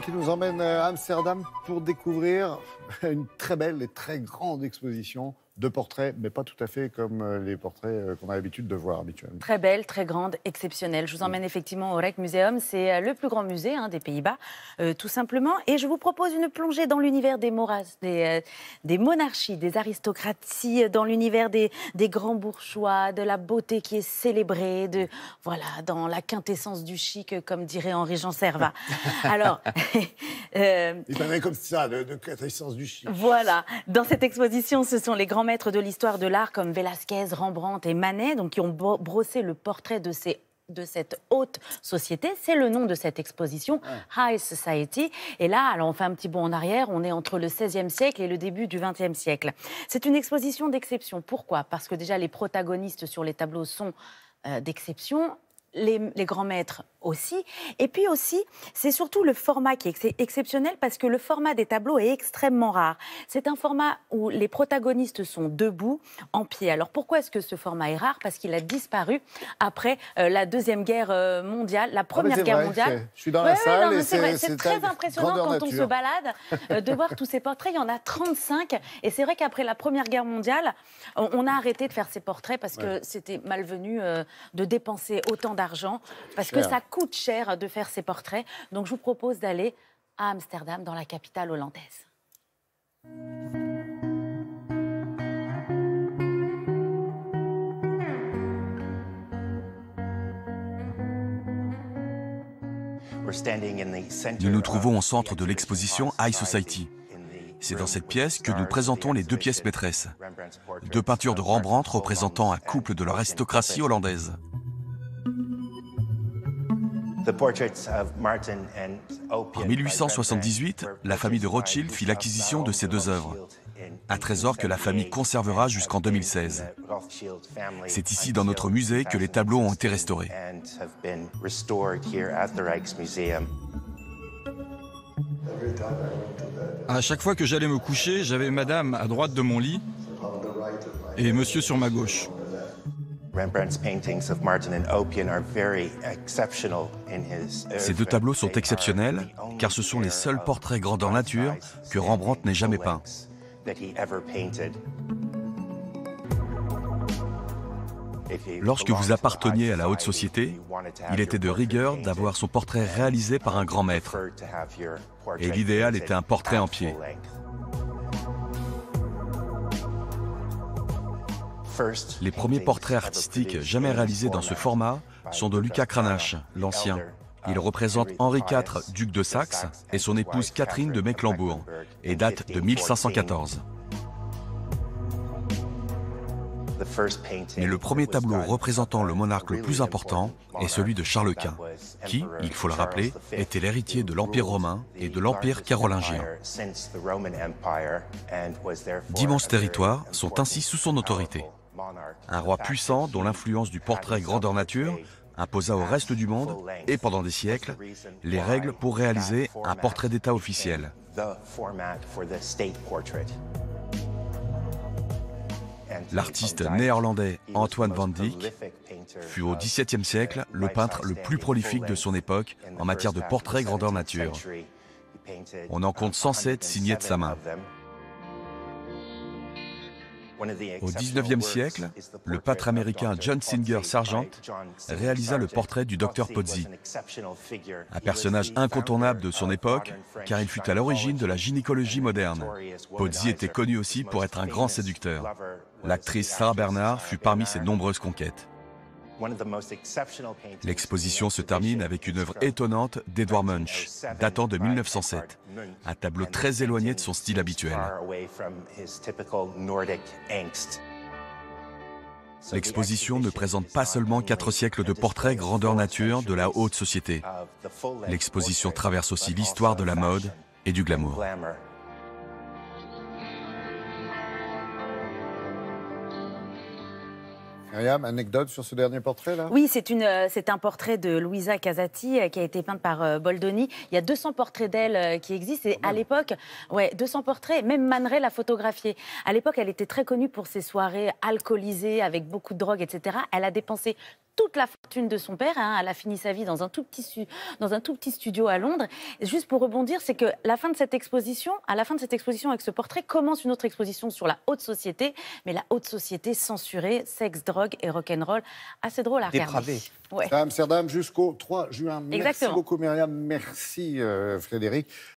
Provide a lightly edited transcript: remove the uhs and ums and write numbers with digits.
qui nous emmène à Amsterdam pour découvrir une très belle et très grande exposition de portraits, mais pas tout à fait comme les portraits qu'on a l'habitude de voir habituellement. Très belle, très grande, exceptionnelle. Je vous emmène effectivement au Rijksmuseum. C'est le plus grand musée des Pays-Bas, tout simplement. Et je vous propose une plongée dans l'univers des monarchies, des aristocraties, dans l'univers des grands bourgeois, de la beauté qui est célébrée, dans la quintessence du chic, comme dirait Henri-Jean Servat. Alors, il parlait comme ça, de quintessence du chic. Voilà. Dans cette exposition, ce sont les grands maîtres de l'histoire de l'art comme Velázquez, Rembrandt et Manet, donc qui ont brossé le portrait de cette haute société. C'est le nom de cette exposition, High Society. Et là, alors on fait un petit bond en arrière, on est entre le XVIe siècle et le début du XXe siècle. C'est une exposition d'exception. Pourquoi? Parce que déjà, les protagonistes sur les tableaux sont d'exception. Les grands maîtres aussi. Et puis aussi, c'est surtout le format qui est exceptionnel parce que le format des tableaux est extrêmement rare. C'est un format où les protagonistes sont debout, en pied. Alors pourquoi est-ce que ce format est rare? Parce qu'il a disparu après la Deuxième Guerre mondiale, la Première Guerre mondiale. Je suis dans la salle et c'est très impressionnant quand on se balade de voir tous ces portraits. Il y en a 35. Et c'est vrai qu'après la Première Guerre mondiale, on a arrêté de faire ces portraits parce que c'était malvenu de dépenser autant d'argent, parce que ça coûte cher de faire ces portraits. Donc je vous propose d'aller à Amsterdam, dans la capitale hollandaise. Nous nous trouvons au centre de l'exposition High Society. C'est dans cette pièce que nous présentons les deux pièces maîtresses. Deux peintures de Rembrandt représentant un couple de l'aristocratie hollandaise. En 1878, la famille de Rothschild fit l'acquisition de ces deux œuvres, un trésor que la famille conservera jusqu'en 2016. C'est ici, dans notre musée, que les tableaux ont été restaurés. À chaque fois que j'allais me coucher, j'avais madame à droite de mon lit et monsieur sur ma gauche. Ces deux tableaux sont exceptionnels car ce sont les seuls portraits grandeur nature que Rembrandt n'ait jamais peints. Lorsque vous apparteniez à la haute société, il était de rigueur d'avoir son portrait réalisé par un grand maître. Et l'idéal était un portrait en pied. Les premiers portraits artistiques jamais réalisés dans ce format sont de Lucas Cranach, l'Ancien. Il représente Henri IV, duc de Saxe, et son épouse Catherine de Mecklembourg, et date de 1514. Mais le premier tableau représentant le monarque le plus important est celui de Charles Quint, qui, il faut le rappeler, était l'héritier de l'Empire romain et de l'Empire carolingien. D'immenses territoires sont ainsi sous son autorité. Un roi puissant dont l'influence du portrait grandeur nature imposa au reste du monde, et pendant des siècles, les règles pour réaliser un portrait d'État officiel. L'artiste néerlandais Antoine van Dyck fut au XVIIe siècle le peintre le plus prolifique de son époque en matière de portrait grandeur nature. On en compte 107 signés de sa main. Au XIXe siècle, le peintre américain John Singer Sargent réalisa le portrait du docteur Pozzi, un personnage incontournable de son époque, car il fut à l'origine de la gynécologie moderne. Pozzi était connu aussi pour être un grand séducteur. L'actrice Sarah Bernhardt fut parmi ses nombreuses conquêtes. L'exposition se termine avec une œuvre étonnante d'Edvard Munch, datant de 1907, un tableau très éloigné de son style habituel. L'exposition ne présente pas seulement 4 siècles de portraits grandeur nature de la haute société. L'exposition traverse aussi l'histoire de la mode et du glamour. Myriam, anecdote sur ce dernier portrait là? Oui, c'est un portrait de Luisa Casati qui a été peinte par Boldoni. Il y a 200 portraits d'elle qui existent. Et à l'époque, 200 portraits, même Man Ray l'a photographiée. À l'époque, elle était très connue pour ses soirées alcoolisées avec beaucoup de drogue, etc. Elle a dépensé toute la fortune de son père. Elle a fini sa vie dans un tout petit studio à Londres. Et juste pour rebondir, c'est que à la fin de cette exposition, avec ce portrait, commence une autre exposition sur la haute société, mais la haute société censurée, sexe, drogue et rock'n'roll. Assez drôle à regarder. Ouais. À Amsterdam jusqu'au 3 juin. Exactement. Merci beaucoup Myriam, merci Frédéric.